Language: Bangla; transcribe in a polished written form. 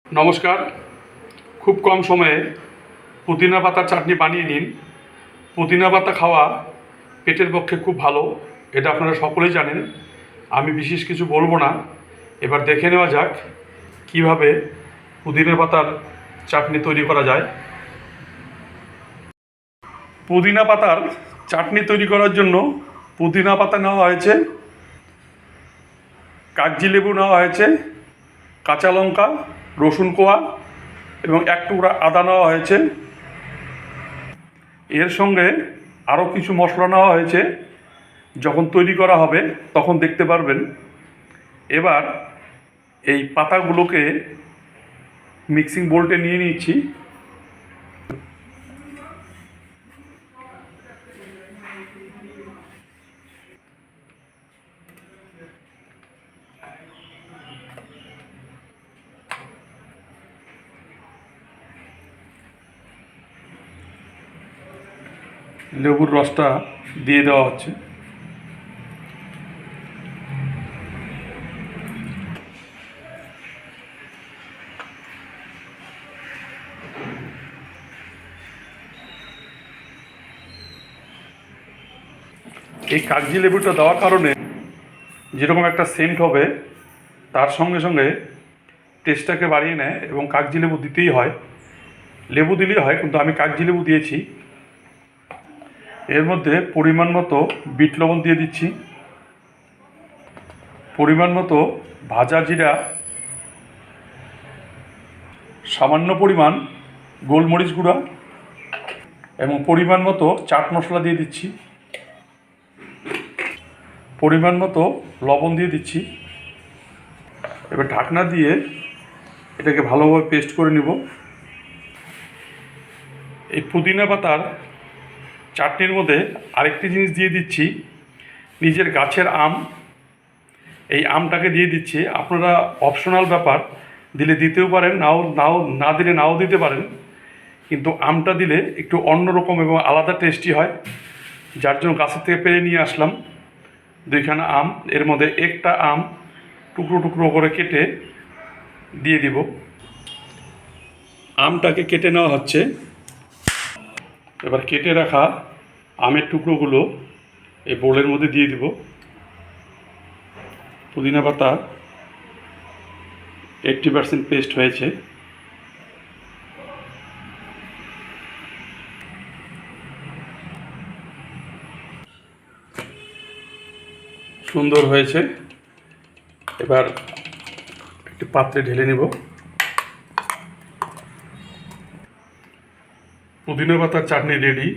নমস্কার। খুব কম সময়ে পুদিনা পাতার চাটনি বানিয়ে নিন। পুদিনা পাতা খাওয়া পেটের পক্ষে খুব ভালো, এটা আপনারা সকলেই জানেন। আমি বিশেষ কিছু বলবো না। এবার দেখে নেওয়া যাক কিভাবে পুদিনা পাতার চাটনি তৈরি করা যায়। পুদিনা পাতার চাটনি তৈরি করার জন্য পুদিনা পাতা নেওয়া হয়েছে, কাগজি লেবু নেওয়া হয়েছে, কাঁচা লঙ্কা, রসুন কোয়া এবং এক টুকরা আদা নেওয়া হয়েছে। এর সঙ্গে আরও কিছু মশলা নেওয়া হয়েছে, যখন তৈরি করা হবে তখন দেখতে পারবেন। এবার এই পাতাগুলোকে মিক্সিং বোলটে নিয়ে নিচ্ছি। লেবুর রসটা দিয়ে দেওয়া হচ্ছে। এই কাগজি লেবুটা দেওয়ার কারণে যেরকম একটা সেন্ট হবে, তার সঙ্গে সঙ্গে টেস্টটাকে বাড়িয়ে নেয় এবং কাগজি লেবু দিতেই হয়। লেবু দিলেই হয়, কিন্তু আমি কাগজি লেবু দিয়েছি। এর মধ্যে পরিমাণ মতো বিট লবণ দিয়ে দিচ্ছি, পরিমাণ মতো ভাজা জিরা, সামান্য পরিমাণ গোলমরিচ গুঁড়া এবং পরিমাণ মতো চাট মশলা দিয়ে দিচ্ছি, পরিমাণ মতো লবণ দিয়ে দিচ্ছি। এবার ঢাকনা দিয়ে এটাকে ভালোভাবে পেস্ট করে নেব। এই পুদিনা পাতার চাটনির মধ্যে আরেকটি জিনিস দিয়ে দিচ্ছি, নিজের গাছের আম। এই আমটাকে দিয়ে দিচ্ছি। আপনারা অপশনাল ব্যাপার, দিলে দিতেও পারেন, না দিলে নাও দিতে পারেন, কিন্তু আমটা দিলে একটু অন্যরকম এবং আলাদা টেস্টি হয়। যার জন্য গাছের থেকে পেরে নিয়ে আসলাম দুইখানা আম। এর মধ্যে একটা আম টুকরো টুকরো করে কেটে দিয়ে দিব। আমটাকে কেটে নেওয়া হচ্ছে। এবার কেটে রাখা আমের টুকরোগুলো এই বোলের মধ্যে দিয়ে দিব। পুদিনা পাতা 80% পেস্ট হয়েছে। সুন্দর হয়েছে। এবার একটি পাত্রে ঢেলে নেব। পুদিনা পাতার চাটনি রেডি।